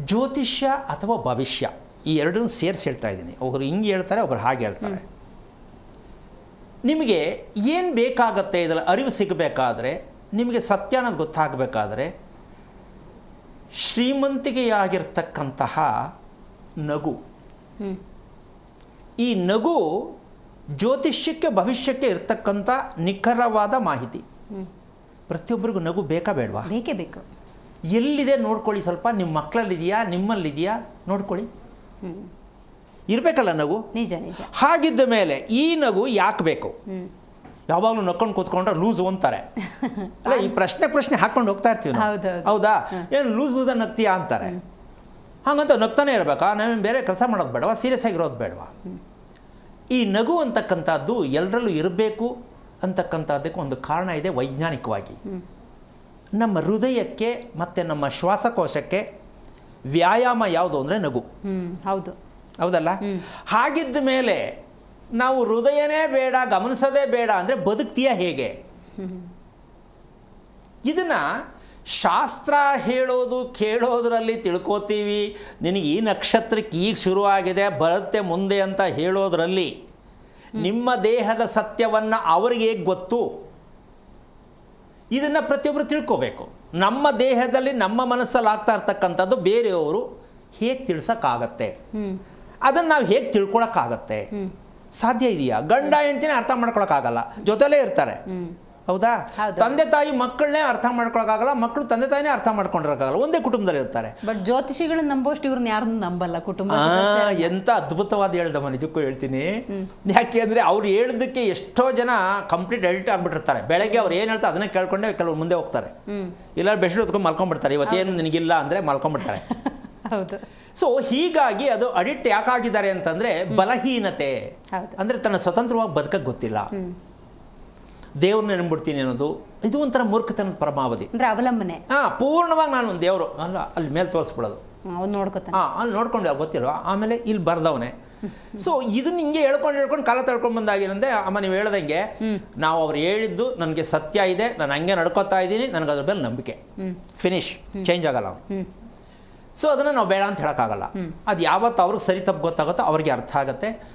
ಜ್ಯೋತಿಷ್ಯ ಅಥವಾ ಭವಿಷ್ಯ ಈ ಎರಡನ್ನೂ ಸೇರಿಸಿ ಹೇಳ್ತಾ ಇದ್ದೀನಿ. ಒಬ್ಬರು ಹಿಂಗೆ ಹೇಳ್ತಾರೆ, ಒಬ್ಬರು ಹಾಗೆ ಹೇಳ್ತಾರೆ. ನಿಮಗೆ ಏನು ಬೇಕಾಗತ್ತೆ ಇದರ ಅರಿವು ಸಿಗಬೇಕಾದ್ರೆ, ನಿಮಗೆ ಸತ್ಯ ಅನ್ನೋದು ಗೊತ್ತಾಗಬೇಕಾದ್ರೆ, ಶ್ರೀಮಂತಿಕೆಯಾಗಿರ್ತಕ್ಕಂತಹ ನಗು, ಈ ನಗು ಜ್ಯೋತಿಷ್ಯಕ್ಕೆ ಭವಿಷ್ಯಕ್ಕೆ ಇರ್ತಕ್ಕಂಥ ನಿಖರವಾದ ಮಾಹಿತಿ. ಪ್ರತಿಯೊಬ್ಬರಿಗೂ ನಗು ಬೇಕಾ ಬೇಡವಾ? ಬೇಕೇ ಬೇಕು. ಎಲ್ಲಿದೆ ನೋಡ್ಕೊಳ್ಳಿ, ಸ್ವಲ್ಪ ನಿಮ್ಮ ಮಕ್ಕಳಲ್ಲಿದೆಯಾ, ನಿಮ್ಮಲ್ಲಿದೆಯಾ ನೋಡ್ಕೊಳ್ಳಿ. ಇರಬೇಕಲ್ಲ ನಗು. ನಿಜ ನಿಜ. ಹಾಗಿದ್ದ ಮೇಲೆ ಈ ನಗು ಯಾಕೆ ಬೇಕು? ಯಾವಾಗಲೂ ನಕ್ಕೊಂಡು ಕೂತ್ಕೊಂಡ್ರೆ ಲೂಸ್ ಅಂತಾರೆ. ಅಲ್ಲ, ಈ ಪ್ರಶ್ನೆ ಹಾಕ್ಕೊಂಡು ಹೋಗ್ತಾ ಇರ್ತೀವಿ ನಾವು. ಹೌದಾ? ಏನು ಲೂಸಾಗಿ ನಗ್ತೀಯಾ ಅಂತಾರೆ. ಹಾಗಂತ ನಗ್ತಾನೆ ಇರಬೇಕಾ? ನಾವೇನು ಬೇರೆ ಕೆಲಸ ಮಾಡೋದು ಬೇಡವಾ? ಸೀರಿಯಸ್ ಆಗಿರೋದು ಬೇಡವಾ? ಈ ನಗು ಅಂತಕ್ಕಂಥದ್ದು ಎಲ್ಲರಲ್ಲೂ ಇರಬೇಕು ಅಂತಕ್ಕಂಥದ್ದಕ್ಕೆ ಒಂದು ಕಾರಣ ಇದೆ ವೈಜ್ಞಾನಿಕವಾಗಿ. ನಮ್ಮ ಹೃದಯಕ್ಕೆ ಮತ್ತು ನಮ್ಮ ಶ್ವಾಸಕೋಶಕ್ಕೆ ವ್ಯಾಯಾಮ ಯಾವುದು ಅಂದರೆ ನಗು. ಹೌದು, ಹೌದಲ್ಲ? ಹಾಗಿದ್ದ ಮೇಲೆ ನಾವು ಹೃದಯನೇ ಬೇಡ, ಗಮನಿಸೋದೇ ಬೇಡ ಅಂದರೆ ಬದುಕ್ತೀಯ ಹೇಗೆ? ಇದನ್ನು ಶಾಸ್ತ್ರ ಹೇಳೋದು ಕೇಳೋದ್ರಲ್ಲಿ ತಿಳ್ಕೋತೀವಿ. ನಿನಗೆ ಈ ನಕ್ಷತ್ರಕ್ಕೆ ಈಗ ಶುರುವಾಗಿದೆ, ಬರುತ್ತೆ ಮುಂದೆ ಅಂತ ಹೇಳೋದ್ರಲ್ಲಿ ನಿಮ್ಮ ದೇಹದ ಸತ್ಯವನ್ನು ಅವರಿಗೆ ಹೇಗೆ ಗೊತ್ತು? ಇದನ್ನು ಪ್ರತಿಯೊಬ್ಬರು ತಿಳ್ಕೋಬೇಕು. ನಮ್ಮ ದೇಹದಲ್ಲಿ ನಮ್ಮ ಮನಸ್ಸಲ್ಲಿ ಆಗ್ತಾ ಇರ್ತಕ್ಕಂಥದ್ದು ಬೇರೆಯವರು ಹೇಗೆ ತಿಳ್ಸೋಕ್ಕಾಗತ್ತೆ? ಅದನ್ನು ನಾವು ಹೇಗೆ ತಿಳ್ಕೊಳಕ್ಕಾಗತ್ತೆ? ಸಾಧ್ಯ ಇದೆಯಾ? ಗಂಡ ಹೆಂಡ್ತಿನೇ ಅರ್ಥ ಮಾಡ್ಕೊಳಕ್ಕಾಗಲ್ಲ, ಜೊತೆಲೇ ಇರ್ತಾರೆ. ಹೌದಾ? ತಂದೆ ತಾಯಿ ಮಕ್ಕಳನ್ನೇ ಅರ್ಥ ಮಾಡ್ಕೊಳಕ್ಕಾಗಲ್ಲ, ಮಕ್ಕಳು ತಂದೆ ತಾಯಿನೇ ಅರ್ಥ ಮಾಡ್ಕೊಂಡಿರೋಕ್ಕಾಗಲ್ಲ, ಒಂದೇ ಕುಟುಂಬದಲ್ಲಿ ಇರ್ತಾರೆ. ಬಟ್ ಜ್ಯೋತಿಷಿಗಳನ್ನ ನಂಬೋಷ್ಟು ಇವ್ರನ್ನ ಯಾರನ್ನು ನಂಬಲ್ಲ ಕುಟುಂಬ. ಎಂತ ಅದ್ಭುತವಾದ ಹೇಳ್ದಮ್ಮ, ನಿಜಕ್ಕೂ ಹೇಳ್ತೀನಿ. ಯಾಕೆ ಅಂದರೆ ಅವ್ರು ಹೇಳಿದ್ದಕ್ಕೆ ಎಷ್ಟೋ ಜನ ಕಂಪ್ಲೀಟ್ ಎಡಿಟ್ ಆಗ್ಬಿಟ್ಟಿರ್ತಾರೆ. ಬೆಳಗ್ಗೆ ಅವ್ರು ಏನು ಹೇಳ್ತಾರೆ ಅದನ್ನೇ ಕೇಳ್ಕೊಂಡೆ ಕೆಲವರು ಮುಂದೆ ಹೋಗ್ತಾರೆ. ಇಲ್ಲ ಬೆಸ್ಟ್ ಹೊತ್ಕೊಂಡು ಮಲ್ಕೊಂಡ್ಬಿಡ್ತಾರೆ. ಇವತ್ತೇನು ನಿನಗಿಲ್ಲ ಅಂದರೆ ಮಲ್ಕೊಂಡ್ಬಿಡ್ತಾರೆ. ಹೌದು. ಸೊ ಹೀಗಾಗಿ ಅದು ಅಡಿಕ್ಟ್ ಯಾಕಾಗಿದ್ದಾರೆ ಅಂತಂದರೆ ಬಲಹೀನತೆ. ಅಂದರೆ ತನ್ನ ಸ್ವತಂತ್ರವಾಗಿ ಬದುಕಕ್ಕೆ ಗೊತ್ತಿಲ್ಲ, ದೇವ್ರನ್ನ ನೆನ್ಬಿಡ್ತೀನಿ ಅನ್ನೋದು, ಇದು ಒಂಥರ ಮೂರ್ಖತನದ ಪರಮಾವಧಿ. ಅಂದರೆ ಅವಲಂಬನೆ. ಪೂರ್ಣವಾಗಿ ನಾನು ಒಂದು ದೇವರು ಅಲ್ಲ ಅಲ್ಲಿ ಮೇಲೆ ತೋರಿಸ್ಬಿಡೋದು. ನೋಡ್ಕೊತಾನೆ. ಅಲ್ಲಿ ನೋಡ್ಕೊಂಡು ಗೊತ್ತಿಲ್ವ, ಆಮೇಲೆ ಇಲ್ಲಿ ಬರ್ದವನೇ. ಸೊ ಇದನ್ನ ಹಿಂಗೆ ಹೇಳ್ಕೊಂಡು ಕಾಲ ತಳ್ಕೊಂಡು ಬಂದಾಗಿರಂದೆ. ಅಮ್ಮ ನೀವು ಹೇಳ್ದಂಗೆ ನಾವು ಅವ್ರು ಹೇಳಿದ್ದು ನನಗೆ ಸತ್ಯ ಇದೆ, ನಾನು ಹಂಗೆ ನಡ್ಕೋತಾ ಇದ್ದೀನಿ, ನನಗೆ ಅದ್ರ ಮೇಲೆ ನಂಬಿಕೆ. ಫಿನಿಶ್, ಚೇಂಜ್ ಆಗಲ್ಲ ಅವನು. ಸೊ ಅದನ್ನು ನಾವು ಬೇಡ ಅಂತ ಹೇಳೋಕ್ಕಾಗಲ್ಲ. ಅದು ಯಾವತ್ತು ಅವ್ರಿಗೆ ಸರಿ ತಪ್ಪು ಗೊತ್ತಾಗುತ್ತೋ ಅವ್ರಿಗೆ ಅರ್ಥ ಆಗುತ್ತೆ.